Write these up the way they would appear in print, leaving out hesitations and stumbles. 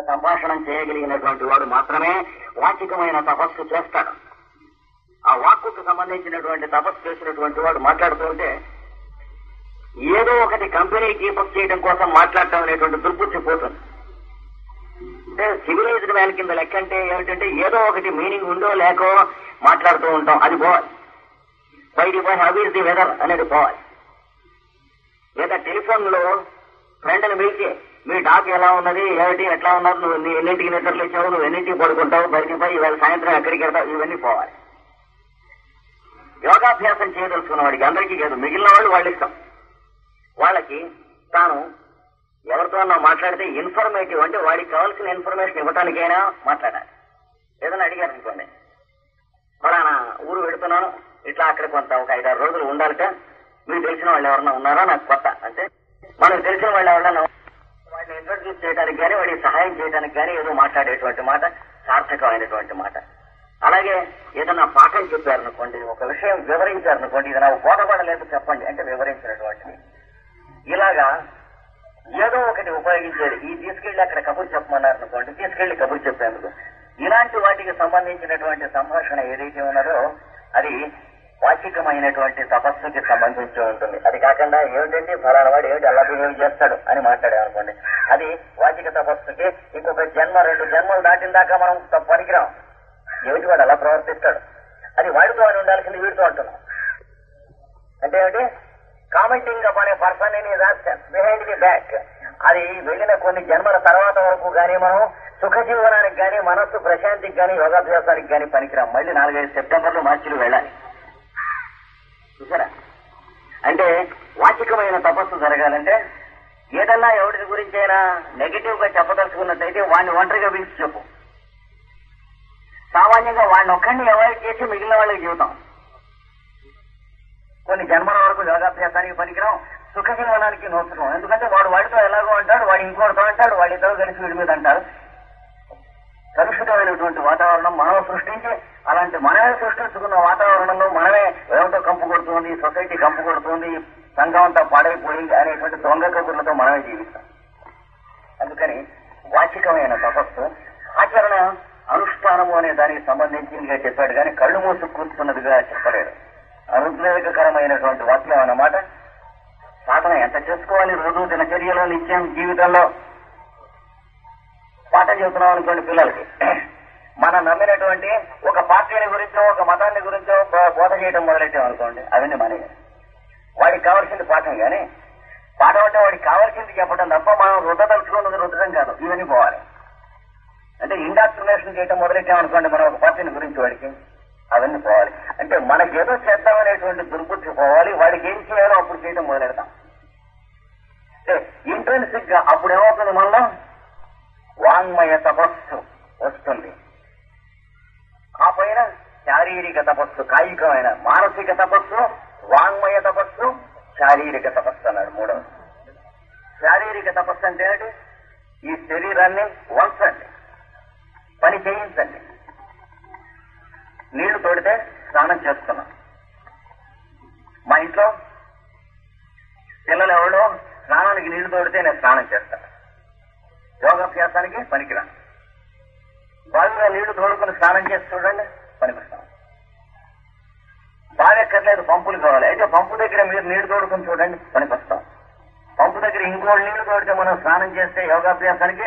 సంభాషణ చేయగలిగినటువంటి వాడు మాత్రమే వాచికమైన తపస్సు చేస్తాడు. ఆ వాక్కుకు సంబంధించినటువంటి తపస్సు చేసినటువంటి వాడు మాట్లాడుతూ ఉంటే ఏదో ఒకటి కంపెనీ కీపప్ చేయడం కోసం మాట్లాడటం అనేటువంటి దుర్బుద్ధి పోతుంది. అంటే సివిలైజ్డ్ మ్యాన్ కింద లెక్క అంటే ఏమిటంటే ఏదో ఒకటి మీనింగ్ ఉందో లేకో మాట్లాడుతూ ఉంటాం, అది పోవాలి. బయటి పోయి హౌ ఈజ్ ది వెదర్ అనేది పోవాలి. లేదా టెలిఫోన్ లో ఫ్రెండ్ని పిలిచి మీ డాక్ ఎలా ఉన్నది, ఏమిటి, ఎట్లా ఉన్నారు, నువ్వు ఎన్నింటికి నిద్రలు ఇచ్చావు, నువ్వు ఎన్నింటికి పడుకుంటావు, బయటికి పోయి ఇవాళ సాయంత్రం ఎక్కడికి వెళ్తావు, ఇవన్నీ పోవాలి. యోగాభ్యాసం చేయదలుచుకున్న వాడికి అందరికీ కాదు, మిగిలిన వాళ్ళు వాళ్ళ ఇష్టం. వాళ్ళకి తాను ఎవరితో మాట్లాడితే ఇన్ఫర్మేటివ్ అంటే వాడికి కావాల్సిన ఇన్ఫర్మేషన్ ఇవ్వటానికైనా మాట్లాడాలి. ఏదైనా అడిగారు అనుకోండి, ఫలానా ఊరు పెడుతున్నాను, ఇట్లా అక్కడ కొంత ఒక 5-6 రోజులు ఉండాలిట, మీకు తెలిసిన వాళ్ళు ఎవరన్నా ఉన్నారా, నాకు కొత్త అంటే మనకు తెలిసిన వాళ్ళు ఎవరన్నా వాడిని ఇంట్రడ్యూస్ చేయడానికి కానీ వాడికి సహాయం చేయడానికి కానీ ఏదో మాట్లాడేటువంటి మాట సార్థకమైనటువంటి మాట. అలాగే ఏదన్నా పాఠం చెప్పారనుకోండి, ఒక విషయం వివరించారనుకోండి, ఇది నాకు బోధపడలేదు చెప్పండి అంటే వివరించినటువంటిది. ఇలాగా ఏదో ఒకటి ఉపయోగించేది. ఈ తీసుకెళ్లి అక్కడ కబురు చెప్పమన్నారు అనుకోండి, తీసుకెళ్లి కబురు చెప్పేందుకు. ఇలాంటి వాటికి సంబంధించినటువంటి సంభాషణ ఏదైతే ఉన్నదో అది వాచికమైనటువంటి తపస్సుకి సంబంధించి ఉంటుంది. అది కాకుండా ఏమిటంటే ఫలానా వాడు ఏమిటి అలా బిహేవ్ చేస్తాడు అని మాట్లాడామనుకోండి, అది వాచిక తపస్సుకి. ఇంకొక జన్మ 2 జన్మలు దాటిన దాకా మనం పనికిరాం. ఏమిటి వాడు అలా ప్రవర్తిస్తాడు, అది వాడితో అని ఉండాల్సింది వీడితో అంటున్నాం. అంటే ఏమిటి, commenting upon A person in his absence behind the back. అది వెళ్ళిన కొన్ని జన్మల తర్వాత వరకు గానీ మనం సుఖ జీవనానికి గానీ మనస్సు ప్రశాంతికి గానీ యోగాభ్యాసానికి గానీ పనికిరాం. మళ్ళీ 4-5 సెప్టెంబర్లో మార్చిలు వెళ్ళాలి. చూసారా? అంటే వాచికమైన తపస్సు జరగాలంటే ఏదన్నా ఎవరి గురించి అయినా నెగిటివ్ గా చెప్పదలుచుకున్నట్టయితే వాడిని ఒంటరిగా పిలిచి చెప్పు. సామాన్యంగా వాడిని ఒక్కడిని అవాయిడ్ చేసి మిగిలిన వాళ్ళకి చెబుతాం. కొన్ని జన్మల వరకు యోగాభ్యాసానికి పనికిరాం, సుఖ జీవనానికి నోచుకోం. ఎందుకంటే వాడు వాడితో ఎలాగో అంటాడు, వాడు ఇంకోటితో అంటాడు, వాడితో కలిసి వీడి మీద అంటారు. కలుషితమైనటువంటి వాతావరణం మనం సృష్టించి, అలాంటి మనమే సృష్టించుకున్న వాతావరణంలో మనమే ఏమిటో కంపు కొడుతుంది, సొసైటీ కంపు కొడుతుంది, సంఘం అంతా పాడైపోయింది అనేటువంటి దొంగ కబుర్లతో మనమే జీవిస్తాం. అందుకని వాచికమైన తపస్సు ఆచరణ అనుష్ఠానము అనే దానికి సంబంధించిందిగా చెప్పాడు కానీ కళ్ళు మూసు కూర్చున్నదిగా చెప్పలేడు. అనుద్వేగకరమైనటువంటి వాక్యం అన్నమాట. సాధన ఎంత చేసుకోవాలి రోజు దినచర్యలో నిత్యం జీవితంలో. పాఠం చెబుతున్నాం అనుకోండి పిల్లలకి, మనం నమ్మినటువంటి ఒక పార్టీని గురించో ఒక మతాన్ని గురించో బోధ చేయడం మొదలెట్టాం అనుకోండి, అవన్నీ మనమే. వాడికి కావాల్సింది పాఠం కానీ పాఠం అంటే వాడికి కావాల్సింది చెప్పడం తప్ప మనం రుద్దదలుచుకున్నది రుద్దడం కాదు. ఇవన్నీ పోవాలి. అంటే ఇండాక్ట్రినేషన్ చేయడం మొదలెట్టాం అనుకోండి మనం ఒక పార్టీని గురించి, వాడికి అవన్నీ పోవాలి. అంటే మనకేదో చేద్దామనేటువంటి దుర్బుద్ధి పోవాలి. వాడికి ఏం చేయాలో అప్పుడు చేయడం మొదలెడతాం. అంటే ఇంట్రెన్సిక్ గా అప్పుడు ఏమవుతుంది, మనలో వాంగ్మయ తపస్సు వస్తుంది. ఆ పైన శారీరక తపస్సు, కాయికమైన మానసిక తపస్సు, వాంగ్మయ తపస్సు, శారీరక తపస్సు అన్నాడు మూడవ. శారీరక తపస్సు అంటే ఏంటి? ఈ శరీరాన్ని వంచండి, పని చేయించండి. నీళ్లు తోడితే స్నానం చేస్తున్నాం. మా ఇంట్లో పిల్లలు ఎవరో స్నానానికి నీళ్లు తోడితే నేను స్నానం చేస్తాను. యోగాభ్యాసానికి పనికిరాను. బావిలో నీళ్లు తోడుకుని స్నానం చేసి చూడండి, పనికొస్తాం. బాగెక్కర్లేదు, పంపులు కావాలి, అయితే పంపు దగ్గర మీరు నీళ్లు తోడుకుని చూడండి, పనికొస్తాం. పంపు దగ్గర ఇంకోటి నీళ్లు తోడితే మనం స్నానం చేస్తే యోగాభ్యాసానికి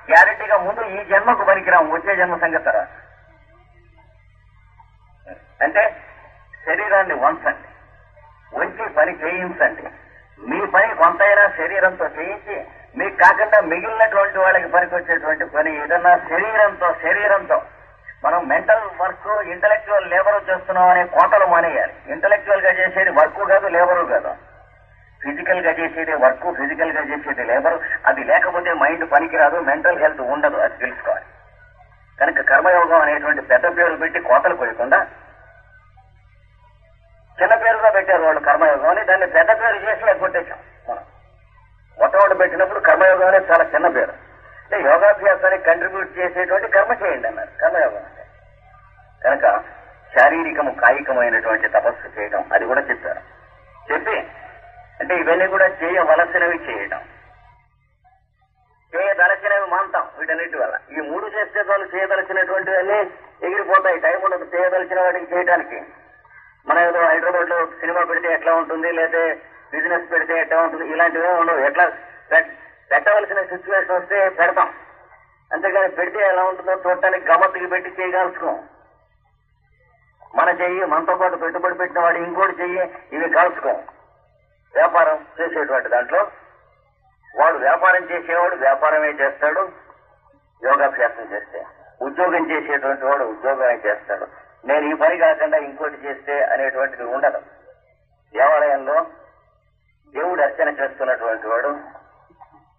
గ్యారెంటీగా ముందు ఈ జన్మకు పనికిరాము, వచ్చే జన్మ సంగతి తర్వాత. అంటే శరీరాన్ని వంచండి, వంచి పని చేయించండి. మీ పని కొంతైనా శరీరంతో చేయించి, మీకు కాకుండా మిగిలినటువంటి వాళ్ళకి పనికి వచ్చేటువంటి పని ఏదన్నా శరీరంతో మనం మెంటల్ వర్క్, ఇంటలెక్చువల్ లేబర్ చేస్తున్నాం అనే కోటలు మానేయాలి. ఇంటలెక్చువల్ గా చేసేది వర్క్ కాదు, లేబరు కాదు. ఫిజికల్ గా చేసేది వర్క్, ఫిజికల్ గా చేసేది లేబరు. అది లేకపోతే మైండ్ పనికిరాదు, మెంటల్ హెల్త్ ఉండదు. అది తెలుసుకోవాలి. కనుక కర్మయోగం అనేటువంటి పెద్ద పేరు పెట్టి కోతలు కొయ్యకుండా చిన్న పేరుగా పెట్టారు వాళ్ళు కర్మయోగం అని. దాన్ని పెద్ద పేరు చేసి ఎగ్గొట్టేశాం మనం. మొట్టమొదటి పెట్టినప్పుడు కర్మయోగం అనేది చాలా చిన్న పేరు. అంటే యోగాభ్యాసానికి కంట్రిబ్యూట్ చేసేటువంటి కర్మ చేయండి అన్నారు కర్మయోగం అంటే. కనుక శారీరకము కాయికమైనటువంటి తపస్సు చేయడం అది కూడా చెప్పారు. చెప్పి అంటే ఇవన్నీ కూడా చేయవలసినవి చేయడం, చేయదలసినవి మాంతాం. వీటన్నిటి చేయదలిచినటువంటివన్నీ ఎగిరిపోతాయి. టైం ఉండదు చేయదలిచిన వాటికి చేయడానికి. మనం ఏదో హైదరాబాద్ లో సినిమా పెడితే ఎట్లా ఉంటుంది, లేదా బిజినెస్ పెడితే ఎట్లా ఉంటుంది, ఇలాంటివే ఉండవు. ఎట్లా పెట్టవలసిన సిచ్యువేషన్ వస్తే పెడతాం, అంతేగాని పెడితే ఎలా ఉంటుందో చూడటానికి గమ్మత్తుకి పెట్టి చేయగలుచుకోం. మన చెయ్యి, మనతో పాటు పెట్టుబడి పెట్టిన వాడు ఇంకోటి చెయ్యి, ఇవి కలుసుకోం. వ్యాపారం చేసేటువంటి దాంట్లో వాడు వ్యాపారం చేసేవాడు వ్యాపారమే చేస్తాడు యోగాభ్యాసం చేస్తే, ఉద్యోగం చేసేటువంటి వాడు ఉద్యోగమే చేస్తాడు. నేను ఈ పని కాకుండా ఇంకోటి చేస్తే అనేటువంటిది ఉండదు. దేవాలయంలో దేవుడు అర్చన చేస్తున్నటువంటి వాడు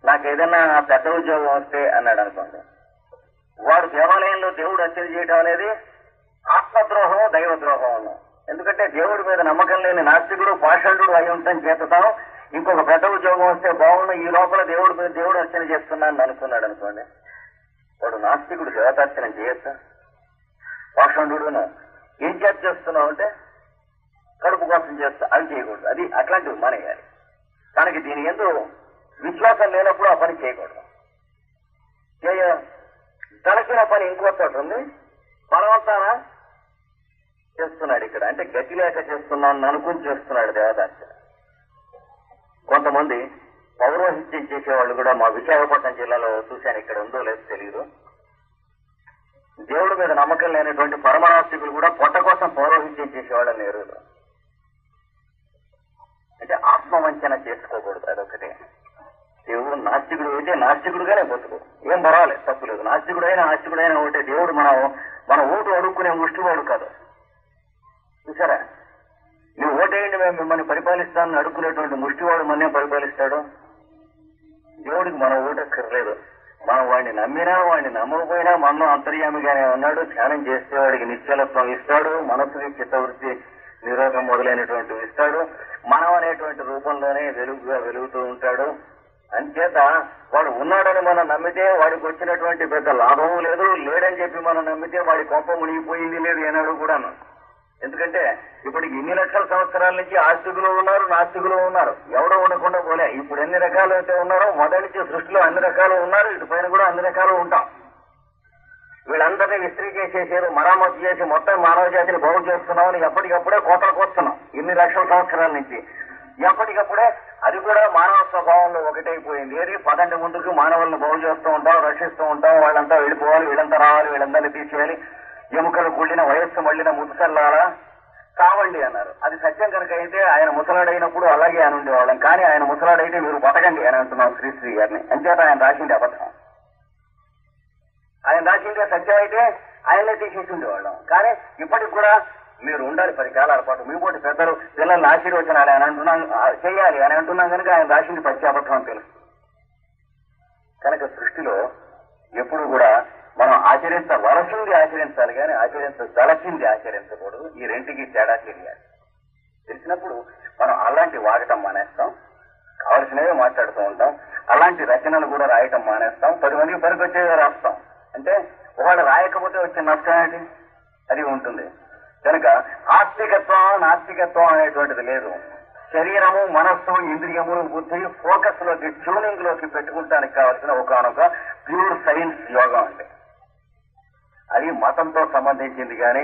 నాకు ఏదైనా పెద్ద ఉద్యోగం వస్తే అన్నాడు అనుకోండి, వాడు దేవాలయంలో దేవుడు అర్చన చేయడం అనేది ఆత్మద్రోహం, దైవద్రోహం. ఎందుకంటే దేవుడి మీద నమ్మకం లేని నాస్తికుడు, పాషండు అయి ఉంటాం చేతతాం ఇంకొక పెద్ద ఉద్యోగం వస్తే బాగుండు, ఈ లోపల దేవుడు అర్చన చేస్తున్నాను అనుకున్నాడు అనుకోండి, వాడు నాస్తికుడు దేవతార్చన చేయొచ్చా? పాషండును ఏం చేస్తున్నావు అంటే కడుపు కోసం చేస్తా, అవి చేయకూడదు. అది అట్లాంటివి మానేయాలి. తనకి దీని ఎందు విశ్వాసం లేనప్పుడు ఆ పని చేయకూడదు. తలచిన పని ఇంకో చోట ఉంది, బలవంతాన చేస్తున్నాడు ఇక్కడ, అంటే గతి లేక చేస్తున్నాను అనుకుని చేస్తున్నాడు దేవతార్చన. కొంతమంది పౌరోహిత్యం చేసేవాళ్ళు కూడా మా విశాఖపట్నం జిల్లాలో చూశాను, ఇక్కడ ఉందో లేదో తెలియదు. దేవుడి మీద నమ్మకం లేనటువంటి పరమనాస్తికులు కూడా పొట్ట కోసం పౌరోహిత్యం చేసేవాళ్ళని లేరు. అంటే ఆత్మవంచన చేసుకోకూడదు, అదొకటే. దేవుడు నాస్తికుడు అయితే నాస్తికుడుగానే బతుకు, ఏం పర్వాలేదు, తప్పులేదు. నాస్తికుడైనా ఆస్తికుడైనా ఒకటే. దేవుడు మన ఓటు అడుక్కునే ముష్టివాడు కాదు. చూసారా, నువ్వు ఓటేయండి మేము మిమ్మల్ని పరిపాలిస్తానని అడుక్కునేటువంటి ముష్టివాడు మన్నే పరిపాలిస్తాడు. దేవుడికి మన ఓటు అక్కర్లేదు. మనం వాడిని నమ్మినా వాడిని నమ్మకపోయినా మనలో అంతర్యామిగానే ఉన్నాడు. ధ్యానం చేస్తే వాడికి నిశ్చలత్వం ఇస్తాడు, మనసుకి చిత్తవృత్తి నిరోధం మొదలైనటువంటివి ఇస్తాడు. మనం అనేటువంటి రూపంలోనే వెలుగుగా వెలుగుతూ ఉంటాడు. అంచేత వాడు ఉన్నాడని మనం నమ్మితే వాడికి వచ్చినటువంటి పెద్ద లాభము లేదు, లేడని చెప్పి మనం నమ్మితే వాడి కొంప మునిగిపోయింది లేదు ఏనాడు కూడాను. ఎందుకంటే ఇప్పటికి ఇన్ని లక్షల సంవత్సరాల నుంచి ఆస్తికులు ఉన్నారు, నాస్తికులు ఉన్నారు, ఎవడో ఉండకుండా పోలే. ఇప్పుడు ఎన్ని రకాలు అయితే ఉన్నారో మొదటి నుంచి సృష్టిలో అన్ని రకాలు ఉన్నారు, ఇటు పైన కూడా అన్ని రకాలు ఉంటాం. వీళ్ళందరినీ విస్త్రీ చేసేసారు, మరామతు చేసి మొత్తం మానవ జాతిని బాగు చేస్తున్నామని ఎప్పటికప్పుడే కోతలకు వస్తున్నాం ఇన్ని లక్షల సంవత్సరాల నుంచి. ఎప్పటికప్పుడే అది కూడా మానవ స్వభావంలో ఒకటైపోయింది. ఏది పదండి ముందుకు మానవులను బాగు చేస్తూ ఉంటాం, రక్షిస్తూ ఉంటాం. వాళ్ళంతా వెళ్ళిపోవాలి, వీళ్ళంతా రావాలి, వీళ్ళందరినీ తీసేయాలి. ఎముకలు కుళ్ళిన వయస్సు మళ్ళిన ముసల్లారా కావండి అన్నారు. అది సత్యం కనుక అయితే ఆయన ముసలాడైనప్పుడు అలాగే అని ఉండేవాళ్ళం. కానీ ఆయన ముసలాడైతే మీరు బతకండి అని అంటున్నాం శ్రీశ్రీ గారిని. అంచేత ఆయన రాసింది అబద్ధం. ఆయన రాసిందే సత్యం అయితే ఆయనే తీసేసి ఉండేవాళ్ళం. కానీ ఇప్పటికి కూడా మీరు ఉండాలి 10 కాలాల పాటు. మీ పోటీ పెద్దలు పిల్లల్ని ఆశీర్వచనాలి అని అంటున్నాం, చేయాలి అని అంటున్నాం కనుక ఆయన రాసింది పచ్చి అబద్ధం అని తెలుసు. కనుక సృష్టిలో ఎప్పుడు కూడా మనం ఆచరించవలసింది ఆచరించాలి, కానీ ఆచరించదలసింది ఆచరించకూడదు. ఈ రెంటికి తేడా తెలియాలి. తెలిసినప్పుడు మనం అలాంటి వాడటం మానేస్తాం, కావలసినవే మాట్లాడుతూ ఉంటాం. అలాంటి రచనలు కూడా రాయటం మానేస్తాం. 10 మందికి పనికొచ్చేవే రాస్తాం. అంటే ఒకళ్ళు రాయకపోతే వచ్చే నష్టం ఏంటి? అది ఉంటుంది. కనుక ఆస్తికత్వం నాస్తికత్వం అనేటువంటిది లేదు. శరీరము, మనస్సు, ఇంద్రియములు, బుద్ధి ఫోకస్ లోకి, ట్యూనింగ్ లోకి పెట్టుకుంటానికి కావాల్సిన ఒకనొక ప్యూర్ సైన్స్ యోగం అంటే. అది మతంతో సంబంధించింది కానీ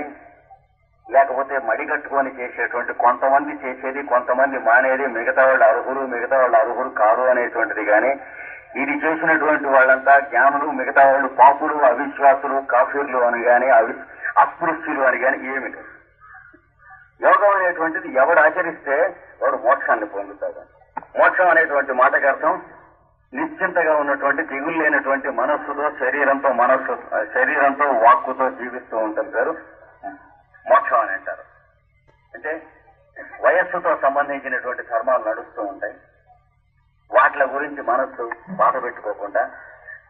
లేకపోతే మడిగట్టుకొని చేసేటువంటి కొంతమంది చేసేది, కొంతమంది మానేది, మిగతా వాళ్ళు అర్హులు కాదు అనేటువంటిది కానీ, ఇది చేసినటువంటి వాళ్ళంతా జ్ఞానులు, మిగతా వాళ్ళు పాపులు, అవిశ్వాసులు, కాఫీర్లు అని కానీ, అస్పృశ్యులు అని కానీ ఏమి లేదు. యోగం అనేటువంటిది ఎవడు ఆచరిస్తే వాడు మోక్షాన్ని పొందుతాడు. మోక్షం అనేటువంటి మాటకు అర్థం నిశ్చింతగా ఉన్నటువంటి, దిగులు లేనటువంటి మనస్సుతో, శరీరంతో వాక్కుతో జీవిస్తూ ఉంటుంది పేరు మోక్షం అని అంటారు. అంటే వయస్సుతో సంబంధించినటువంటి ధర్మాలు నడుస్తూ ఉంటాయి. వాటి గురించి మనస్సు బాధ పెట్టుకోకుండా,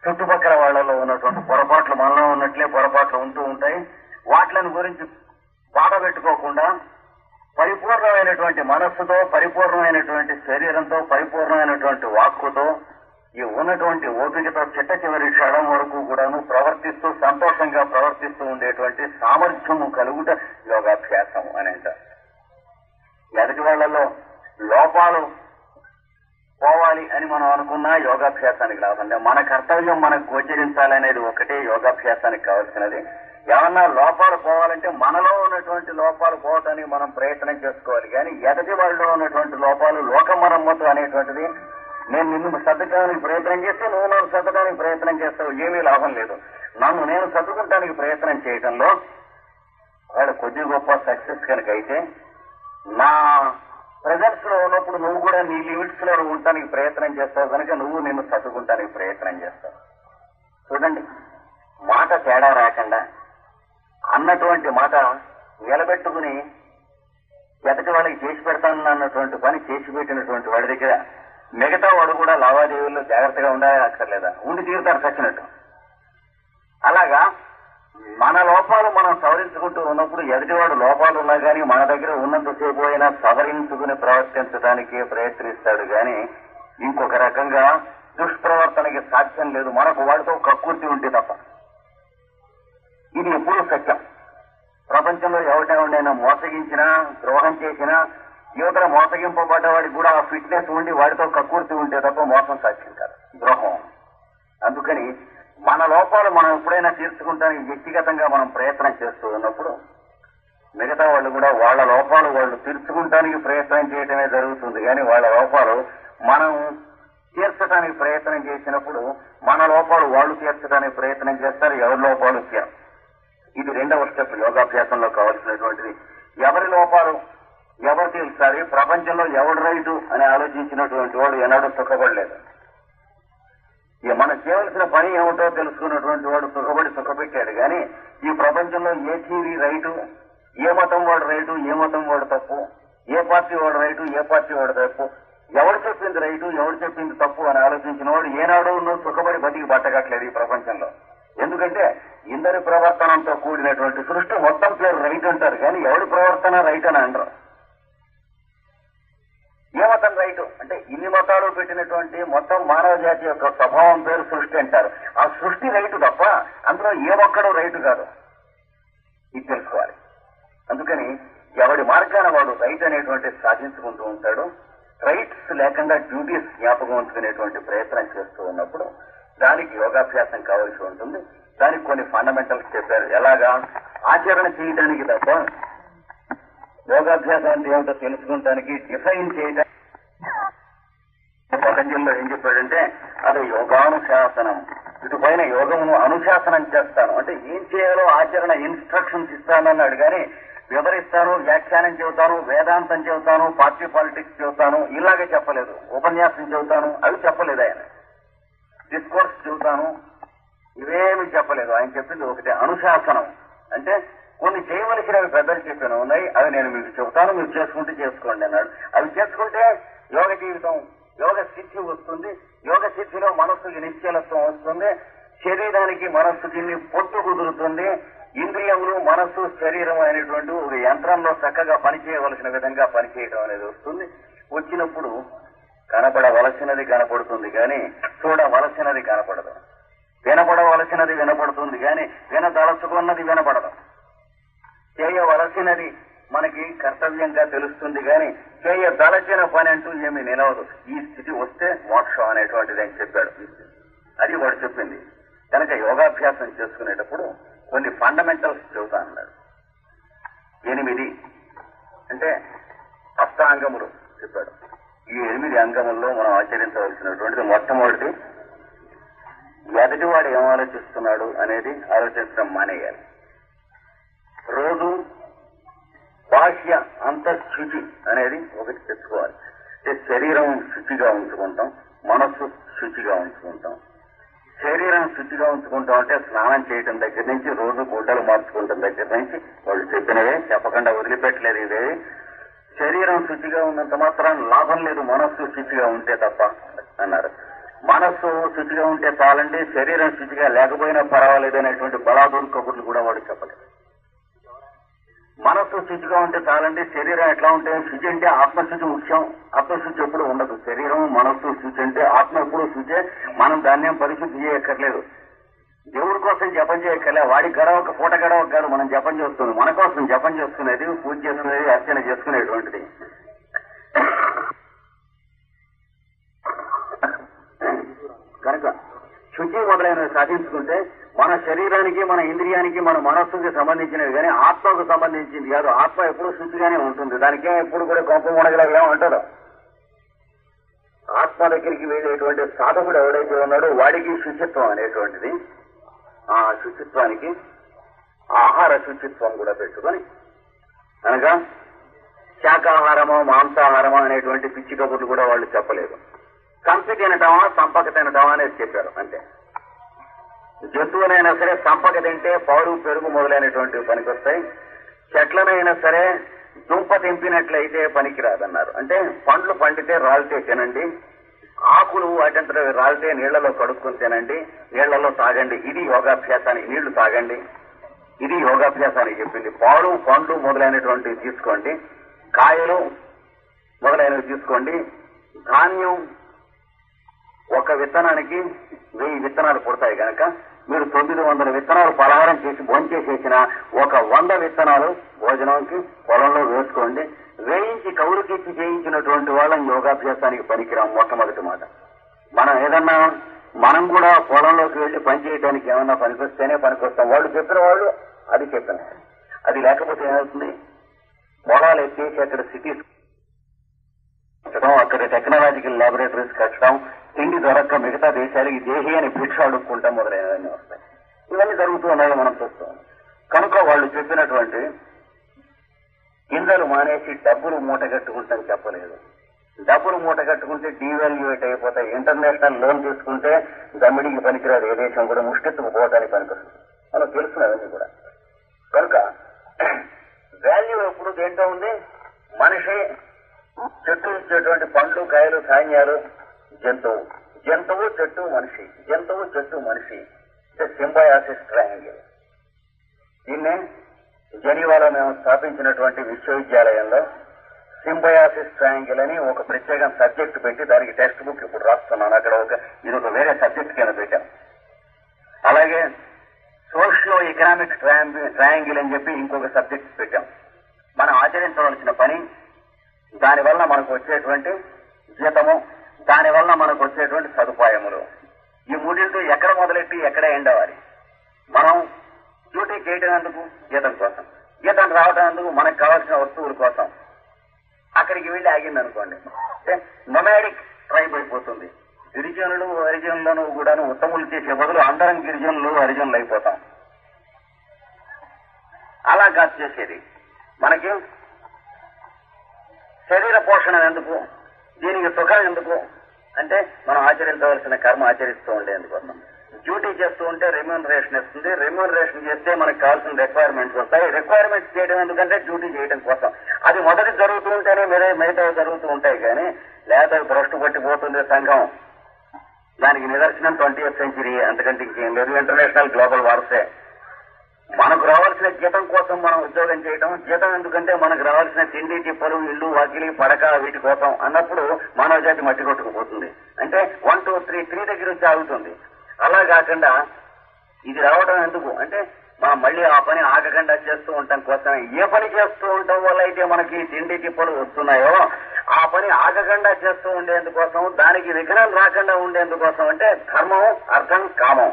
చుట్టుపక్కల వాళ్లలో ఉన్నటువంటి పొరపాట్లు మనలో ఉన్నట్లే పొరపాట్లు ఉంటూ ఉంటాయి. వాటిని గురించి బాధ పెట్టుకోకుండా పరిపూర్ణమైనటువంటి మనస్సుతో, పరిపూర్ణమైనటువంటి శరీరంతో, పరిపూర్ణమైనటువంటి వాక్కుతో, ఈ ఉన్నటువంటి ఓపికతో చిట్ట చివరి క్షణం వరకు కూడాను ప్రవర్తిస్తూ, సంతోషంగా ప్రవర్తిస్తూ ఉండేటువంటి సామర్థ్యము కలుగుట యోగాభ్యాసం అని అంటారు. ఎదుటి వాళ్లలో లోపాలు పోవాలి అని మనం అనుకున్నా యోగాభ్యాసం యోగాభ్యాసానికి లాభం లేదు. మన కర్తవ్యం మనకు గోచరించాలనేది ఒకటే యోగాభ్యాసానికి కావాల్సినది. ఏమన్నా లోపాలు పోవాలంటే మనలో ఉన్నటువంటి లోపాలు పోవటానికి మనం ప్రయత్నం చేసుకోవాలి. కానీ ఎదటి వాళ్ళలో ఉన్నటువంటి లోపాలు లోకమరమ్మతు అనేటువంటిది, నేను నిన్ను సర్దడానికి ప్రయత్నం చేస్తే నువ్వు నన్ను సర్దడానికి ప్రయత్నం చేస్తావు, ఏమీ లాభం లేదు. నన్ను నేను సర్దుకుంటానికి ప్రయత్నం చేయడంలో వాడు కొద్ది గొప్ప సక్సెస్ కనుక అయితే, నా ప్రెజెన్స్ లో ఉన్నప్పుడు నువ్వు కూడా నీ లిమిట్స్ లో ఉండటానికి ప్రయత్నం చేస్తావు కనుక నువ్వు నిన్ను సర్దుకుంటానికి ప్రయత్నం చేస్తావు. చూడండి, మాట తేడా రాకుండా అన్నటువంటి మాట నిలబెట్టుకుని ఎదటి వాళ్ళకి చేసి పెడతాను అన్నటువంటి పని చేసి పెట్టినటువంటి వాడి దగ్గర మిగతా వాడు కూడా లావాదేవీల్లో జాగ్రత్తగా ఉండాలి అక్కర్లేదా? ఉండి తీరుతారు చచ్చినట్టు. అలాగా మన లోపాలు మనం సవరించుకుంటూ ఉన్నప్పుడు ఎదుటివాడు లోపాలు ఉన్నా కానీ మన దగ్గర ఉన్నంతసేపు అయినా సవరించుకుని ప్రవర్తించడానికి ప్రయత్నిస్తాడు. కానీ ఇంకొక రకంగా దుష్ప్రవర్తనకి సాధ్యం లేదు, మనకు వాడితో కక్కుర్తి ఉంటే తప్ప. ఇది ఎప్పుడూ సత్యం. ప్రపంచంలో ఎవరినైనా మోసగించినా ద్రోహం చేసినా యువతల మోసగింపబడ్డవాడికి కూడా ఆ ఫిట్నెస్ ఉండి వాడితో కక్కుర్తి ఉంటే తప్ప మోసం సాధ్యం కాదు, ద్రోహం. అందుకని మన లోపాలు మనం ఎప్పుడైనా తీర్చుకుంటానికి వ్యక్తిగతంగా మనం ప్రయత్నం చేస్తూ ఉన్నప్పుడు మిగతా వాళ్ళు కూడా వాళ్ళ లోపాలు వాళ్ళు తీర్చుకుంటానికి ప్రయత్నం చేయటమే జరుగుతుంది. కానీ వాళ్ళ లోపాలు మనం తీర్చడానికి ప్రయత్నం చేసినప్పుడు మన లోపాలు వాళ్ళు తీర్చడానికి ప్రయత్నం చేస్తారు, ఎవరి లోపాలు తీరు. ఇది రెండవ స్టెప్ యోగాభ్యాసంలో కావాల్సినటువంటిది. ఎవరి లోపాలు ఎవరు తీర్చాలి, ప్రపంచంలో ఎవడు రైతు అని ఆలోచించినటువంటి వాడు ఎన్నడూ సుఖపడలేదు. మనం చేయవలసిన పని ఏమిటో తెలుసుకున్నటువంటి వాడు సుఖపెట్టాడు. కానీ ఈ ప్రపంచంలో ఏ టీవీ రైటు, ఏ మతం వాడు రైటు, ఏ మతం వాడు తప్పు, ఏ పార్టీ వాడు రైటు, ఏ పార్టీ వాడు తప్పు, ఎవడు చెప్పింది రైటు, ఎవడు చెప్పింది తప్పు అని ఆలోచించిన వాడు ఏనాడు సుఖపడి బతికి బట్టగట్లేదు ఈ ప్రపంచంలో. ఎందుకంటే ఇందరి ప్రవర్తనంతో కూడినటువంటి సృష్టి మొత్తం పేరు రైట్ అంటారు, కానీ ఎవడి ప్రవర్తన రైట్ అని అనరు. ఏ మతం రైటు అంటే ఇన్ని మతాలు పెట్టినటువంటి మొత్తం మానవ జాతి యొక్క స్వభావం పేరు సృష్టి అంటారు. ఆ సృష్టి రైటు తప్ప అందులో ఏ ఒక్కడూ రైటు కాదు, ఇది తెలుసుకోవాలి. అందుకని ఎవడి మార్గాన వాడు రైట్ అనేటువంటి సాధించుకుంటూ ఉంటాడు. రైట్స్ లేకుండా డ్యూటీస్ జ్ఞాపకం ఉంచుకునేటువంటి ప్రయత్నం చేస్తూ ఉన్నప్పుడు దానికి యోగాభ్యాసం కావాల్సి ఉంటుంది. దానికి కొన్ని ఫండమెంటల్స్ చెప్పారు. ఎలాగా ఆచరణ చేయడానికి తప్ప యోగాభ్యాసం అంటే ఏమిటో తెలుసుకుంటానికి డిఫైన్ చేయడానికి పతంజలిలో ఏం చెప్పాడంటే అది యోగానుశాసనం. ఇటు పైన యోగమును అనుశాసనం చేస్తాను అంటే ఏం చేయాలో ఆచరణ ఇన్స్ట్రక్షన్స్ ఇస్తానన్నాడు. కానీ వివరిస్తాను, వ్యాఖ్యానం చెబుతాను, వేదాంతం చెబుతాను, పార్టీ పాలిటిక్స్ చెబుతాను ఇలాగే చెప్పలేదు. ఉపన్యాసం చెబుతాను అవి చెప్పలేదు ఆయన. డిస్కోర్స్ చెబుతాను ఇవేమి చెప్పలేదు. ఆయన చెప్పింది ఒకటే అనుశాసనం. అంటే కొన్ని చేయవలసినవి పెద్దలు చెప్పిన ఉన్నాయి, అవి నేను మీకు చెబుతాను, మీరు చేసుకుంటే చేసుకోండి అన్నాడు. అవి చేసుకుంటే యోగ జీవితం, యోగ సిద్ధి వస్తుంది. యోగ సిద్ధిలో మనస్సుకి నిశ్చలత్వం వస్తుంది, శరీరానికి మనస్సుకి పొత్తు కుదురుతుంది. ఇంద్రియములు, మనస్సు, శరీరం అనేటువంటి ఒక యంత్రంలో చక్కగా పనిచేయవలసిన విధంగా పనిచేయడం అనేది వస్తుంది. వచ్చినప్పుడు కనపడవలసినది కనపడుతుంది కానీ చూడవలసినది కనపడదు. వినపడవలసినది వినపడుతుంది కానీ వినదలుచుకున్నది వినపడదు. చేయవలసినది మనకి కర్తవ్యంగా తెలుస్తుంది కానీ చేయదలచిన పని అంటూ ఏమీ నిలవదు. ఈ స్థితి వస్తే మోక్షం అనేటువంటిది అని చెప్పాడు. అది వాడు చెప్పింది. కనుక యోగాభ్యాసం చేసుకునేటప్పుడు కొన్ని ఫండమెంటల్స్ చెబుతా అన్నాడు. 8 అంటే అష్టాంగములు చెప్పాడు. ఈ 8 అంగముల్లో మనం ఆచరించవలసినటువంటిది మొట్టమొదటి ఎదుటివాడు ఏం ఆలోచిస్తున్నాడు అనేది ఆలోచించడం మానేయాలి. రోజు బాహ్య అంతఃశుచి అనేది ఒకటి తెచ్చుకోవాలి. అంటే శరీరం శుచిగా ఉంచుకుంటాం, మనస్సు శుచిగా ఉంచుకుంటాం. శరీరం శుచిగా ఉంచుకుంటాం అంటే స్నానం చేయటం దగ్గర నుంచి రోజు గుడ్డలు మార్చుకుంటాం దగ్గర నుంచి వాళ్ళు చెప్పినవే చెప్పకుండా వదిలిపెట్టలేదు. ఇదే శరీరం శుచిగా ఉన్నంత మాత్రం లాభం లేదు మనస్సు శుచిగా ఉంటే తప్ప అన్నారు. మనస్సు శుచిగా ఉంటే చాలండి, శరీరం శుచిగా లేకపోయినా పర్వాలేదు అనేటువంటి బలాదూరు కబుర్లు కూడా వాడు చెప్పలేదు. మనస్సు శుచిగా ఉంటే చాలండి, శరీరం ఎట్లా ఉంటే శుచి అంటే ఆత్మశుచి ముఖ్యం. ఆత్మశుచి ఎప్పుడు ఉండదు. శరీరం మనస్సు శుచి అంటే ఆత్మ ఎప్పుడు శుచే. మనం దాన్నేం పరిశుద్ధి చేయక్కర్లేదు. దేవుడి కోసం జపం చేయక్కర్లే. వాడి గడవక పూట గడవక కాదు మనం జపం చేస్తుంది. మన కోసం జపం చేసుకునేది, పూజ చేసుకునేది, అర్చన చేసుకునేటువంటిది. శుచి మొదలైనవి సాధించుకుంటే మన శరీరానికి, మన ఇంద్రియానికి, మన మనస్సుకి సంబంధించినవి కానీ ఆత్మకు సంబంధించింది కాదు. ఆత్మ ఎప్పుడు శుచిగానే ఉంటుంది. దానికే ఎప్పుడు కూడా కొంప మునగలగా ఉంటారు. ఆత్మ దగ్గరికి వెళ్ళేటువంటి సాధకుడు ఎవడైతే ఉన్నాడో వాడికి శుచిత్వం అనేటువంటిది, ఆ శుచిత్వానికి ఆహార శుచిత్వం కూడా పెట్టుకొని, అనగా శాకాహారమో మాంసాహారమో అనేటువంటి పిచ్చి కబుర్లు కూడా వాళ్ళు చెప్పలేదు. సంపి తినటమా సంపక తినటమా అనేది చెప్పారు. అంటే జంతువునైనా సరే సంపక తింటే పాలు, పెరుగు మొదలైనటువంటివి పనికొస్తాయి. చెట్లనైనా సరే దుంప తెంపినట్లయితే పనికిరాదన్నారు. అంటే పండ్లు పండితే రాలితే తినండి, ఆకులు వాటంతట రాలితే నీళ్లలో కడుక్కొని తినండి, నీళ్లలో తాగండి. ఇది యోగాభ్యాసానికి, నీళ్లు తాగండి, ఇది యోగాభ్యాసానికి చెప్పింది. పాలు, పండ్లు మొదలైనటువంటివి తీసుకోండి, కాయలు మొదలైనవి తీసుకోండి. ధాన్యం ఒక విత్తనానికి 1000 విత్తనాలు పుడతాయి కనుక మీరు 900 విత్తనాలు పలహారం చేసి భోంచేసేసిన 100 విత్తనాలు భోజనానికి పొలంలో వేసుకోండి. వేయించి కౌలుకిచ్చి చేయించినటువంటి వాళ్ళని యోగాభ్యాసానికి పనికిరాం. మొట్టమొదటి మాట. మనం ఏదన్నా మనం కూడా పొలంలోకి వెళ్లి పనిచేయడానికి ఏమన్నా పనికొస్తేనే పనికొస్తాం. వాళ్ళు చెప్పిన వాళ్ళు అది చెప్పిన, అది లేకపోతే ఏమవుతుంది? పొలాలు ఎత్తేసి అక్కడ సిటీస్ కట్టడం, అక్కడ టెక్నాలజికల్ ల్యాబొరేటరీస్ కట్టడం, తిండి దొరక్క మిగతా దేశాలకి దేహి అని భిక్ష అడుక్కుంటాం మొదలైనవన్నీ వస్తాయి. ఇవన్నీ జరుగుతూ ఉన్నాయో మనం చూస్తాం. కనుక వాళ్ళు చెప్పినటువంటి గింజలు మానేసి డబ్బులు మూట కట్టుకుంటాం చెప్పలేదు. డబ్బులు మూట కట్టుకుంటే డీవాల్యుయేట్ అయిపోతాయి. ఇంటర్నేషనల్ లోన్ తీసుకుంటే దమ్మిడికి పనికిరాదు. ఏ దేశం కూడా ముష్టెత్తుకుపోవడానికి పనికొస్తుంది. మనకు తెలుసుకున్నవన్నీ కూడా. కనుక వాల్యూ ఎప్పుడు దేంట్లో ఉంది? మనిషి, చెట్టు ఇచ్చేటువంటి పండ్లు, కాయలు, ధాన్యాలు, జంతువు, జంతువు చెట్టు మనిషి, జంతువు చెట్టు మనిషి, సింబయాసిస్ ట్రయాంగిల్. దీన్నే జెనీవాలో మేము స్థాపించినటువంటి విశ్వవిద్యాలయంలో సింబయాసిస్ ట్రయాంగిల్ అని ఒక ప్రత్యేక సబ్జెక్ట్ పెట్టి దానికి టెక్స్ట్ బుక్ ఇప్పుడు రాస్తున్నాను. అక్కడ ఇది ఒక వేరే సబ్జెక్ట్ కింద పెట్టాం. అలాగే సోషియో ఎకనామిక్ ట్రయాంగిల్ అని చెప్పి ఇంకొక సబ్జెక్ట్ పెట్టాం. మనం ఆచరించవలసిన పని, దానివల్ల మనకు వచ్చేటువంటి జీతము, దానివల్ల మనకు వచ్చేటువంటి సదుపాయములు, ఈ మూడింటితో ఎక్కడ మొదలెట్టి ఎక్కడ ఎండవాలి. మనం డ్యూటీ చేయడం ఎందుకు? జీతం కోసం. జీతం రావడం ఎందుకు? మనకు కావాల్సిన వస్తువుల కోసం. అక్కడికి వెళ్ళి ఆగిందనుకోండి, అంటే నొమాడిక్ ట్రైబ్ అయిపోతుంది. గిరిజనులు హరిజనులను కూడాను ఉత్తములు చేసే బదులు అందరం గిరిజనులు హరిజనులు అయిపోతాం. అలా కాదు చేసేది. మనకి శరీర పోషణ ఎందుకు? దీనికి సుఖం ఎందుకు? అంటే మనం ఆచరించవలసిన కర్మ ఆచరిస్తూ ఉండేందుకోసం. డ్యూటీ చేస్తూ ఉంటే రెమ్యూనరేషన్ ఇస్తుంది. రెమ్యూనరేషన్ చేస్తే మనకు కావాల్సిన రిక్వైర్మెంట్స్ వస్తాయి. రిక్వైర్మెంట్స్ చేయడం ఎందుకంటే డ్యూటీ చేయడం కోసం. అది మొదటి జరుగుతూ ఉంటేనే మిగతా జరుగుతూ ఉంటాయి. కానీ లేదా భ్రష్టు పట్టిపోతుంది సంఘం. దానికి నిదర్శనం 20th సెంచరీ. అంతకంటే ఇంకేం లేదు. ఇంటర్నేషనల్ గ్లోబల్ వార్సే. మనకు రావాల్సిన జీతం కోసం మనం ఉద్యోగం చేయడం. జీతం ఎందుకంటే మనకు రావాల్సిన తిండి, తిప్పలు, ఇల్లు, వాకిలి, పడక వీటి కోసం అన్నప్పుడు మానవ జాతి మట్టి కొట్టుకుపోతుంది. అంటే 1 2 3 దగ్గర వచ్చి ఆగుతుంది. అలా కాకుండా ఇది రావడం ఎందుకు అంటే మనం మళ్ళీ ఆ పని ఆగకుండా చేస్తూ ఉండటం కోసం. ఏ పని చేస్తూ ఉండటం వల్ల అయితే మనకి తిండి తిప్పలు వస్తున్నాయో ఆ పని ఆగకుండా చేస్తూ ఉండేందుకోసం, దానికి విఘ్నం రాకుండా ఉండేందుకోసం. అంటే ధర్మం, అర్థం, కామం.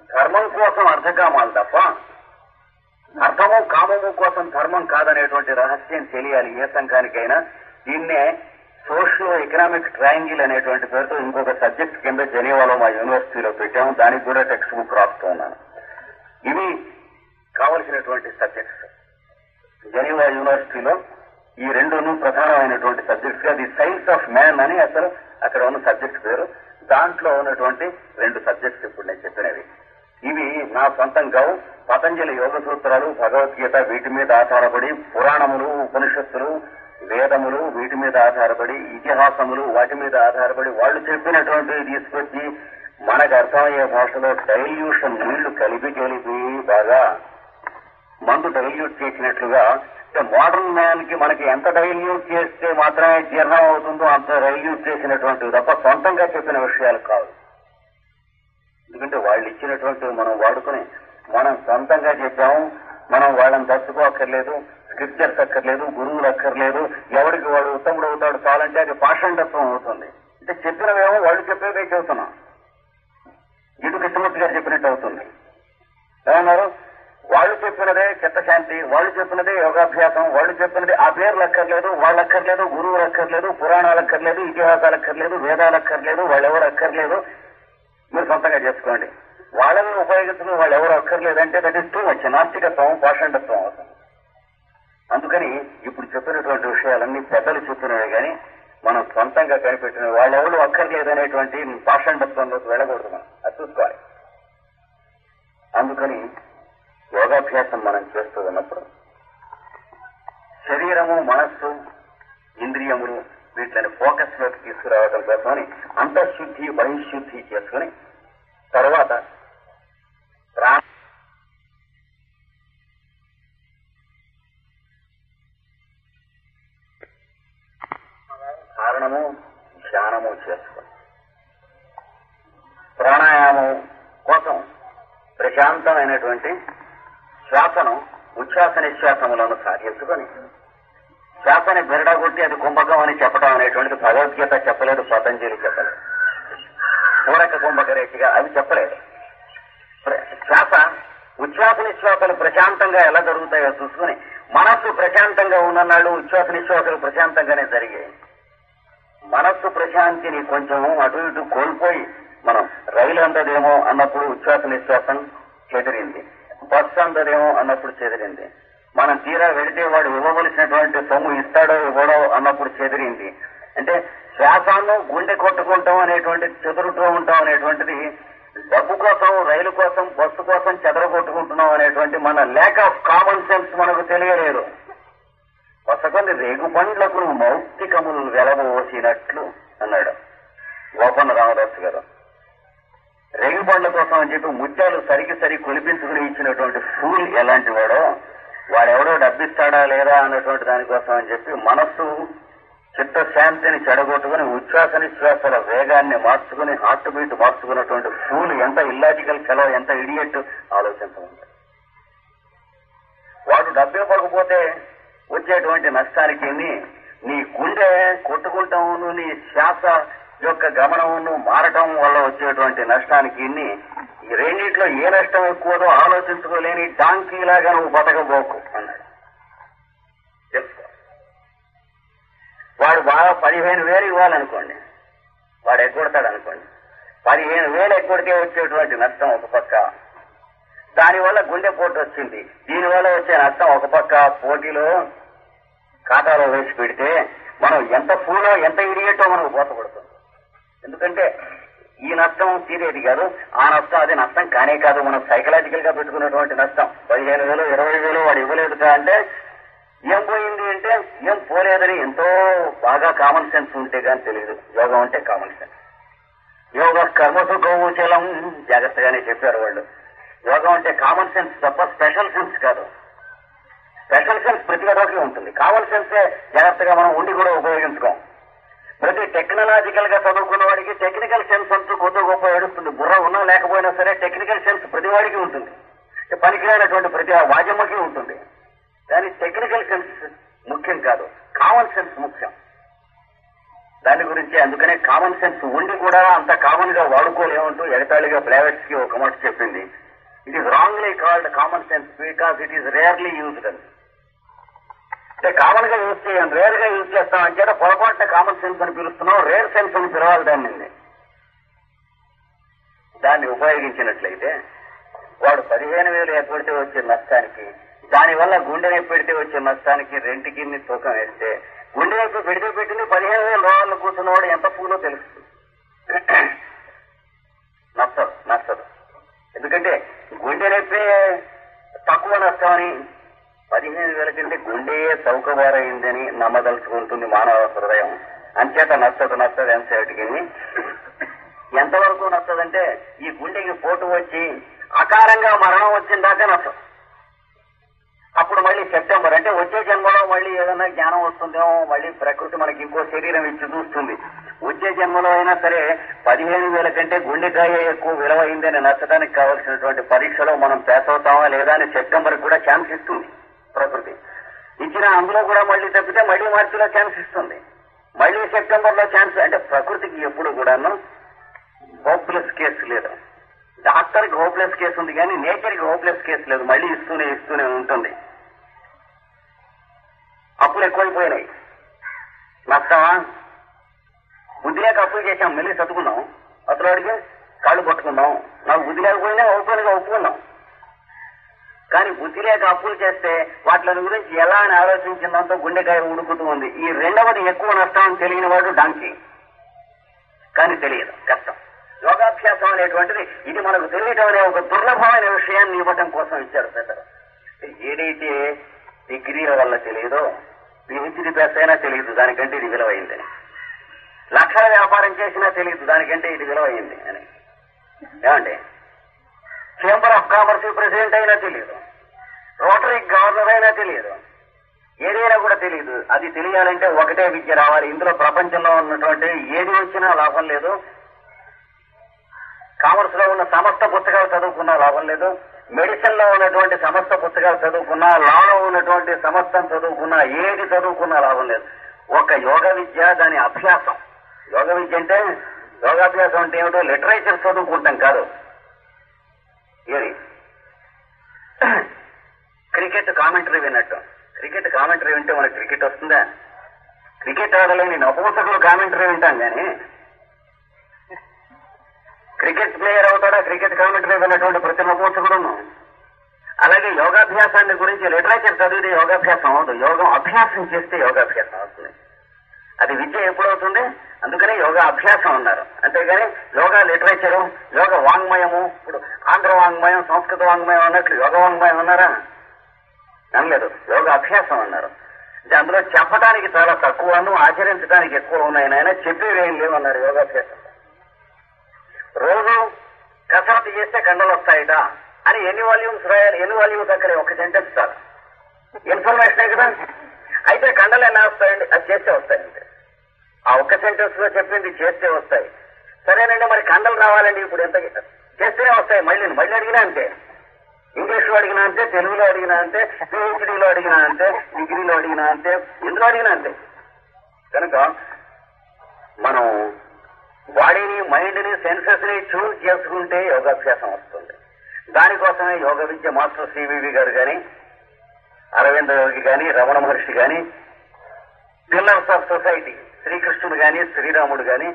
ధర్మం కోసం అర్థకామాలు తప్ప అర్థము, కామము కోసం ధర్మం కాదనేటువంటి రహస్యం తెలియాలి ఏ సంఘానికైనా. దీన్నే సోషియో ఎకనామిక్ ట్రయాంగిల్ అనేటువంటి పేరుతో ఇంకొక సబ్జెక్ట్ కింద జెనీవాలో మా యూనివర్సిటీలో పెట్టాము. దానికి కూడా టెక్స్ట్ బుక్ రాస్తూ ఉన్నాను. ఇవి కావలసినటువంటి సబ్జెక్ట్స్. జెనీవా యూనివర్సిటీలో ఈ రెండును ప్రధానమైనటువంటి సబ్జెక్ట్స్. అది సైన్స్ ఆఫ్ మ్యాన్ అని అసలు అక్కడ ఉన్న సబ్జెక్ట్ పేరు. దాంట్లో ఉన్నటువంటి 2 సబ్జెక్ట్స్ ఇప్పుడు నేను చెప్పినవి. ఇవి నా సొంతం కావు. పతంజలి యోగ సూత్రాలు, భగవద్గీత వీటి మీద ఆధారపడి, పురాణములు, ఉపనిషత్తులు, వేదములు వీటి మీద ఆధారపడి, ఇతిహాసములు వాటి మీద ఆధారపడి వాళ్ళు చెప్పినటువంటివి తీసుకొచ్చి మనకు అర్థమయ్యే భాషలో డైల్యూషన్, నీళ్లు కలిపి బాగా మందు డైల్యూట్ చేసినట్లుగా. మోడర్న్ మ్యాన్ కి మనకి ఎంత డైల్యూట్ చేస్తే మాత్రమే జీర్ణం అవుతుందో అంత డైల్యూట్ చేసినటువంటివి తప్ప సొంతంగా చెప్పిన విషయాలు కావు. ఎందుకంటే వాళ్ళు ఇచ్చినటువంటివి మనం వాడుకుని మనం సొంతంగా చెప్పాము. మనం వాళ్ళని తప్పుకోక్కర్లేదు, స్క్రిప్చర్స్ అక్కర్లేదు, గురువులు అక్కర్లేదు. ఎవరికి వాడు ఉత్తముడు అవుతాడు చాలంటే అది పాషండత్వం అవుతుంది. అంటే చెప్పినవేమో వాళ్ళు చెప్పేవే చెబుతున్నాం. ఇటు కృష్ణమూర్తి గారు చెప్పినట్టు అవుతుంది. ఏమన్నారు? వాళ్ళు చెప్పినదే చిత్తశాంతి, వాళ్ళు చెప్పినదే యోగాభ్యాసం, వాళ్ళు చెప్పినది ఆ పేర్లు అక్కర్లేదు, వాళ్ళు అక్కర్లేదు, గురువులు అక్కర్లేదు, పురాణాలు అక్కర్లేదు, ఇతిహాసాలు అక్కర్లేదు, వేదాలు అక్కర్లేదు, వాళ్ళెవరు అక్కర్లేదు, మీరు సొంతంగా చేసుకోండి. వాళ్ళని ఉపయోగించుకుని వాళ్ళు ఎవరు అక్కర్లేదంటే దట్ ఇస్ టూ మచ్ నాస్తికత్వం, పాషండత్వం అవుతుంది. అందుకని ఇప్పుడు చెప్పినటువంటి విషయాలన్నీ పెద్దలు చెప్పినవే కానీ మనం సొంతంగా కనిపెట్టిన వాళ్ళెవరు అక్కర్లేదనేటువంటి పాషండత్వంలోకి వెళ్ళకూడదు. మనం అది చూసుకోవాలి. అందుకని యోగాభ్యాసం మనం చేస్తూ ఉన్నప్పుడు శరీరము, మనస్సు, ఇంద్రియములు వీటిని ఫోకస్ లోకి తీసుకురావడం కోసమని అంతఃశుద్ధి, బహిశుద్ధి చేసుకుని తర్వాత కారణము ధ్యానము చేసుకోవాలి. ప్రాణాయామం కోసం ప్రశాంతమైనటువంటి శ్వాసను ఉచ్ఛ్వాస నిశ్వాసములను సాధించుకొని శ్వాసని బెరడగొట్టి అది కుంభకం అని చెప్పడం అనేటువంటిది భగవద్గీత చెప్పలేదు, పతంజలి చెప్పలేదు, పూరక కుంభకరేఖిగా అవి చెప్పలేదు. శ్వాస ఉచ్ఛ్వాస నిశ్వాసాలు ప్రశాంతంగా ఎలా జరుగుతాయో చూసుకుని మనస్సు ప్రశాంతంగా ఉన్ననాళ్ళు ఉచ్ఛ్వాస నిశ్వాసాలు ప్రశాంతంగానే జరిగాయి. మనస్సు ప్రశాంతిని కొంచెం అటు ఇటు కోల్పోయి మనం రైలు అందదేమో అన్నప్పుడు ఉచ్ఛ్వాస నిశ్వాసం చెదిరింది, బస్సు అందదేమో అన్నప్పుడు చెదిరింది, మనం తీరా వెళితే వాడు ఇవ్వవలసినటువంటి సొమ్ము ఇస్తాడో ఇవ్వడో అన్నప్పుడు చెదిరింది. అంటే శ్వాసాన్ని గుండె కొట్టుకుంటాం అనేటువంటిది, చెదురుతూ ఉంటాం అనేటువంటిది డబ్బు కోసం, రైలు కోసం, బస్సు కోసం చెదరగొట్టుకుంటున్నాం అనేటువంటి మన ల్యాక్ ఆఫ్ కామన్ సెన్స్ మనకు తెలియలేదు. కొసకొన్ని రేగు పండ్లకు మౌక్తికములు వెలబోసినట్లు అన్నాడు గోపన్న రామదాసు గారు. రేగు పండ్ల కోసం అని చెప్పి ముత్యాలు సరి కొలిపించుకుని ఇచ్చినటువంటి ఫూల్ ఎలాంటి వాడో, వాడెవడో డబ్బిస్తాడా లేదా అన్నటువంటి దానికోసం అని చెప్పి మనస్సు చిత్తశాంతిని చెడగొట్టుకుని ఉచ్ఛ్వాస నిశ్వాసాల వేగాన్ని మార్చుకుని హార్ట్ బీట్ మార్చుకున్నటువంటి ఫూల్ ఎంత ఇల్లాజికల్ ఫెలో, ఎంత ఇడియట్ ఆలోచించమంటారు. వాడు డబ్బు ఇవ్వకపోతే వచ్చేటువంటి నష్టానికి నీ గుండె కొట్టుకుంటామును, నీ శ్వాస యొక్క గమనమును మారటం వల్ల వచ్చేటువంటి నష్టానికి ఈ రెండింటిలో ఏ నష్టం ఎక్కువదో ఆలోచించుకోలేని డాంకీలాగా నువ్వు బతకబోకు అన్నాడు. తెలుసుకో. వాడు బాగా 15,000 ఇవ్వాలనుకోండి, వాడు ఎగ్గొడతాడు అనుకోండి, 15,000 ఎగ్గొడితే వచ్చేటువంటి నష్టం ఒక పక్క, దానివల్ల గుండెపోటు వచ్చింది, దీనివల్ల వచ్చే నష్టం ఒక పక్క, పోటీలో ఖాతాలో వేసి పెడితే మనం ఎంత ఫూలో ఎంత ఇడియటో మనకు బోధపడుతుంది. ఎందుకంటే ఈ నష్టం తీరేది కాదు, ఆ నష్టం అది నష్టం కానే కాదు. మనం సైకలాజికల్ గా పెట్టుకున్నటువంటి నష్టం 15,000 20,000 వాడు ఇవ్వలేదు అంటే ఏం పోయింది అంటే ఏం పోలేదని ఎంతో బాగా కామన్ సెన్స్ ఉంటే కానీ తెలియదు. యోగం అంటే కామన్ సెన్స్. యోగ కర్మసు గోచలం జాగ్రత్తగానే చెప్పారు వాళ్ళు. యోగం అంటే కామన్ సెన్స్ తప్ప స్పెషల్ సెన్స్ కాదు. స్పెషల్ సెన్స్ ప్రతి ఒక్కరికి ఉంటుంది, కామన్ సెన్సే జాగ్రత్తగా మనం ఉండి కూడా ఉపయోగించుకోం. ప్రతి టెక్నాలజికల్ గా చదువుకున్న వాడికి టెక్నికల్ సెన్స్ అంటూ కొద్ది గొప్ప ఏడుస్తుంది. బుర్ర ఉన్నా లేకపోయినా సరే టెక్నికల్ సెన్స్ ప్రతి వాడికి ఉంటుంది, పనికిరానటువంటి ప్రతి వాద్యమ్మకి ఉంటుంది. కానీ టెక్నికల్ సెన్స్ ముఖ్యం కాదు, కామన్ సెన్స్ ముఖ్యం. దాని గురించి అందుకనే కామన్ సెన్స్ ఉండి కూడా అంత కామన్ గా వాడుకోలేమంటూ ఎగతాళిగా ప్రైవేట్స్ కి ఒక మాట చెప్పింది. It is wrongly called common sense because it is rarely used అని. అంటే కామన్ గా యూజ్ చేయం, రేర్ గా యూజ్ చేస్తాం అంచేత పొరపాటున కామన్ సెన్స్ అని పిలుస్తున్నాం, రేర్ సెన్స్ అని పిలవాలి దాన్ని. దాన్ని ఉపయోగించినట్లయితే వాడు 15,000 ఎక్కడితే వచ్చే నష్టానికి, దానివల్ల గుండె నొప్పి పెడితే వచ్చే నష్టానికి రెంటికి తూకం వేస్తే గుండె నొప్పి పెడితే పెట్టింది 15,000 కూర్చున్నవాడు ఎంత పూలో తెలుస్తుంది. నష్టదు. ఎందుకంటే గుండె నొప్పి తక్కువ నష్టం అని 15,000 కంటే గుండె చౌకబారైందని నమ్మదలుచుకుంటుంది మానవ హృదయం. అంచేత నచ్చదు ఎంతసేపటికి. ఎంతవరకు నచ్చదంటే ఈ గుండెకి పోటు వచ్చి అకారంగా మరణం వచ్చిన దాకా నచ్చదు. అప్పుడు మళ్ళీ సెప్టెంబర్ అంటే వచ్చే జన్మలో మళ్ళీ ఏదైనా జ్ఞానం వస్తుందేమో, మళ్ళీ ప్రకృతి మనకి ఇంకో శరీరం ఇచ్చి చూస్తుంది. వచ్చే జన్మలో అయినా సరే 15,000 కంటే గుండెకాయ ఎక్కువ విలువైందని నచ్చడానికి కావాల్సినటువంటి పరీక్షలో మనం పాస్ అవుతామా లేదా అని సెప్టెంబర్ కూడా ఛాన్స్ ఇస్తుంది ప్రకృతి. ఇచ్చిన అందులో కూడా మళ్ళీ తప్పితే మళ్ళీ మార్చిలో ఛాన్స్ ఇస్తుంది, మళ్ళీ సెప్టెంబర్ లో ఛాన్స్. అంటే ప్రకృతికి ఎప్పుడు కూడాను హోప్లెస్ కేసు లేదు. డాక్టర్కి హోప్లెస్ కేసు ఉంది కానీ నేచర్కి హోప్లెస్ కేసు లేదు. మళ్ళీ ఇస్తూనే ఉంటుంది. అప్పులు ఎక్కువైపోయినాయి. నష్టమా? బుద్ధి లేక అప్పులు చేశాం, మళ్ళీ చదువుకున్నాం, అసలు అడిగి కాళ్ళు పట్టుకున్నాం. నాకు బుద్ధి లేకపోయినా ఓపెన్గా ఒప్పుకున్నాం. కానీ బుద్ధి లేక అప్పులు చేస్తే వాటి గురించి ఎలా అని ఆలోచించినంత గుండెకాయ ఉడుకుతూ ఉంది. ఈ రెండవది ఎక్కువ నష్టం అని తెలియని వాడు డాంకీ. కానీ తెలియదు, కష్టం. యోగాభ్యాసం అనేటువంటిది ఇది మనకు తెలియటం అనే ఒక దుర్లభమైన విషయాన్ని ఇవ్వటం కోసం ఇచ్చారు పెద్దలు. ఏదైతే డిగ్రీల వల్ల తెలియదో పిహెచ్డి పాస్ అయినా తెలియదు దానికంటే ఇది విలువైందని. లక్షల వ్యాపారం చేసినా తెలియదు దానికంటే ఇది విలువైంది అని. ఏమండి, చేంబర్ ఆఫ్ కామర్స్ ప్రెసిడెంట్ అయినా తెలియదు, రోటరీ గవర్నర్ అయినా తెలియదు, ఏదైనా కూడా తెలియదు. అది తెలియాలంటే ఒకటే విద్య రావాలి. ఇందులో ప్రపంచంలో ఉన్నటువంటి ఏది వచ్చినా లాభం లేదు. కామర్స్ లో ఉన్న సమస్త పుస్తకాలు చదువుకున్నా లాభం లేదు. మెడిసిన్ లో ఉన్నటువంటి సమస్త పుస్తకాలు చదువుకున్నా, లాలో ఉన్నటువంటి సమస్తం చదువుకున్నా, ఏది చదువుకున్నా లాభం లేదు. ఒక యోగ విద్య, దాని అభ్యాసం. యోగ విద్య అంటే, యోగాభ్యాసం అంటే ఏమిటో లిటరేచర్ చదువుకుంటాం కాదు. ఏది క్రికెట్ కామెంటరీ విన్నట్టు. క్రికెట్ కామెంటరీ వింటే మనకు క్రికెట్ వస్తుందా? క్రికెట్ ఆడలేని నపుంసకులు కామెంటరీ వింటాం కానీ క్రికెట్ ప్లేయర్ అవుతాడా క్రికెట్ కామెంటరీ విన్నటువంటి ప్రతి నపుంసకుడును? అలాగే యోగాభ్యాసాన్ని గురించి లిటరేచర్ చదివితే యోగాభ్యాసం అవుతుంది. యోగం అభ్యాసం చేస్తే యోగాభ్యాసం అవుతుంది. అది విద్య ఎప్పుడవుతుంది? అందుకనే యోగా అభ్యాసం అన్నారు. అంతేగాని యోగా లిటరేచరు, యోగ వాంగ్మయము, ఇప్పుడు ఆంధ్ర వాంగ్మయం, సంస్కృత వాంగ్మయం అన్నట్లు యోగ వాంగ్మయం అన్నారా? అనలేదు, యోగ అభ్యాసం అన్నారు. అంటే అందులో చెప్పడానికి చాలా తక్కువను, ఆచరించడానికి ఎక్కువ ఉన్నాయని ఆయన చెప్పేవేం లేవన్నారు యోగాభ్యాసం. రోజు కసరత్తు చేస్తే కండలు వస్తాయిట అని ఎన్ని వాల్యూమ్స్ రాయాలి? ఎన్ని వాల్యూమ్స్ అక్కడ ఒక సెంటెన్స్ చాలు. ఇన్ఫర్మేషనే కదా. అయితే కండలు ఎలా వస్తాయండి? అది చేస్తే వస్తాయండి. ఆ ఒక్క సెంటెన్స్ లో చెప్పింది చేస్తే వస్తాయి. సరేనండి, మరి కండలు రావాలండి ఇప్పుడు ఎంత చేస్తేనే వస్తాయి. మళ్ళీ అడిగినా అంతే. ఇంగ్లీష్ లో అడిగినా అంతే, తెలుగులో అడిగినా అంతే, పిహెచ్డీలో అడిగినా అంతే, డిగ్రీలో అడిగినా అంతే, ఎందులో అడిగినా అంతే. కనుక మనం బాడీని, మైండ్ ని, సెన్సెస్ ని ట్యూన్ చేసుకుంటే యోగాభ్యాసం వస్తుంది. దానికోసమే యోగ విద్య మాస్టర్ సివివి గారు కానీ, అరవింద యోగి కానీ, రమణ మహర్షి కానీ, పిల్లర్స్ ఆఫ్ సొసైటీ శ్రీకృష్ణుడు కానీ, శ్రీరాముడు కానీ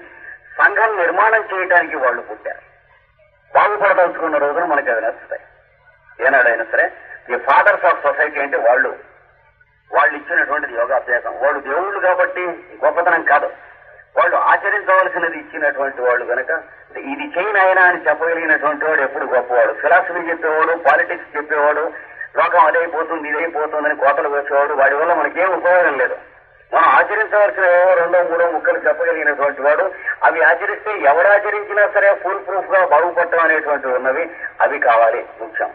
సంఘం నిర్మాణం చేయడానికి వాళ్ళు పుట్టారు. బాగుపడదలుచుకున్న రోజున మనకి అవి నచ్చుతాయి. ఏనాడైనా సరే ఈ ఫాదర్స్ ఆఫ్ సొసైటీ అంటే వాళ్ళు ఇచ్చినటువంటిది యోగాభ్యాసం. వాళ్ళు దేవుళ్ళు కాబట్టి గొప్పతనం కాదు, వాళ్ళు ఆచరించవలసినది ఇచ్చినటువంటి వాళ్ళు కనుక ఇది చేయనాయనా అని చెప్పగలిగినటువంటి వాడు ఎప్పుడు గొప్పవాడు. ఫిలాసఫీ చెప్పేవాడు, పాలిటిక్స్ చెప్పేవాడు, లోకం అదైపోతుంది ఇదైపోతుందని కోతలు వేసేవాడు, వాడి వల్ల మనకేం ఉపయోగం లేదు. మనం ఆచరించవలసిన రెండో మూడో ముక్కలు చెప్పగలిగినటువంటి వాడు, అవి ఆచరిస్తే ఎవరు ఆచరించినా సరే ఫుల్ ప్రూఫ్ గా బాగుపడటం అనేటువంటివి ఉన్నవి, అవి కావాలి ముఖ్యం.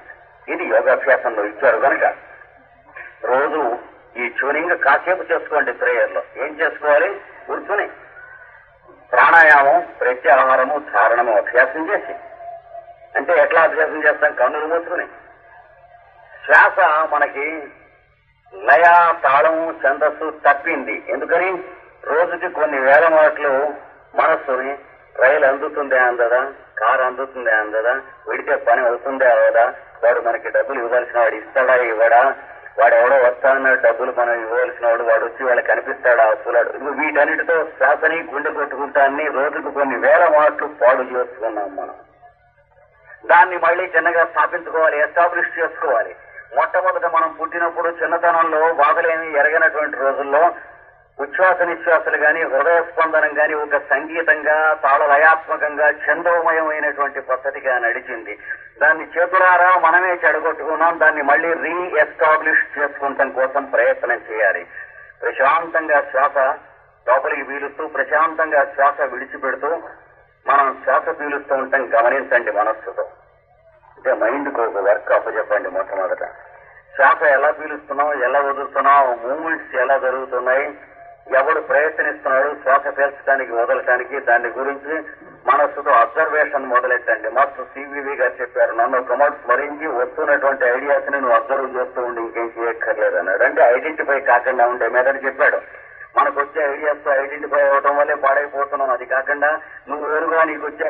ఇది యోగాభ్యాసంలో ఇచ్చారు కనుక రోజు ఈ ట్యూనింగ్ కాసేపు చేసుకోండి. ప్రేయర్ లో ఏం చేసుకోవాలి? కూర్చుని ప్రాణాయామం, ప్రత్యాహారము, ధారణము అభ్యాసం చేసి. అంటే ఎట్లా అభ్యాసం చేస్తాం? కన్నులు మూసుకుని శ్వాస మనకి లయ, తాళము, ఛందస్సు తప్పింది. ఎందుకని? రోజుకి కొన్ని వేల మాటలు మనస్సుని రైలు అందుతుందే అందదా, కారు అందుతుందే అందదా, విడితే పని అవుతుందే అవదా, వాడు మనకి డబ్బులు ఇవ్వాల్సిన వాడు ఇస్తాడా ఇవ్వడా, వాడు ఎవడో వస్తాడన్న డబ్బులు మనం ఇవ్వాల్సిన వాడు వచ్చి వాళ్ళకి కనిపిస్తాడా అప్పులాడు. వీటన్నిటితో శ్వాసని గుండె కొట్టుకుంటాన్ని రోజుకు కొన్ని వేల మాటలు పాడు చేసుకున్నాం మనం. దాన్ని మళ్ళీ చిన్నగా స్థాపించుకోవాలి, ఎస్టాబ్లిష్ చేసుకోవాలి. మొట్టమొదట మనం పుట్టినప్పుడు చిన్నతనంలో బాధలేమి ఎరగనటువంటి రోజుల్లో ఉచ్ఛ్వాస నిశ్వాసలు గాని, హృదయ స్పందనం గాని ఒక సంగీతంగా, తాళలయాత్మకంగా, ఛందోమయమైనటువంటి పద్ధతిగా నడిచింది. దాన్ని చేతులారా మనమే చెడగొట్టుకున్నాం. దాన్ని మళ్ళీ రీఎస్టాబ్లిష్ చేసుకుంటాం కోసం ప్రయత్నం చేయాలి. ప్రశాంతంగా శ్వాస లోపలికి పీలుస్తూ, ప్రశాంతంగా శ్వాస విడిచిపెడుతూ మనం శ్వాస పీలుస్తూ ఉంటాం. గమనించండి మనస్సుతో. అంటే మైండ్కి ఒక వర్క్ అప్పచెప్పండి. మొట్టమొదట శ్వాస ఎలా పీలుస్తున్నాం, ఎలా వదులుతున్నాం, మూమెంట్స్ ఎలా జరుగుతున్నాయి, ఎవడు ప్రయత్నిస్తున్నాడు శ్వాస పీల్చడానికి వదలటానికి, దాని గురించి మనస్సుతో అబ్జర్వేషన్ మొదలెట్టండి. మాస్టర్ సివివి గారు చెప్పారు, నన్ను ఒక మాట స్మరించి వస్తున్నటువంటి ఐడియాస్ ని నువ్వు అబ్జర్వ్ చేస్తూ ఉండి ఇంకేం చేయక్కర్లేదు అన్నాడు. అంటే ఐడెంటిఫై కాకుండా ఉండే మెథడ్ చెప్పాడు. మనకు వచ్చే ఐడియాస్ తో ఐడెంటిఫై అవ్వడం వల్లే పాడైపోతున్నాం. అది కాకుండా నువ్వు వేరుగా నీకు వచ్చే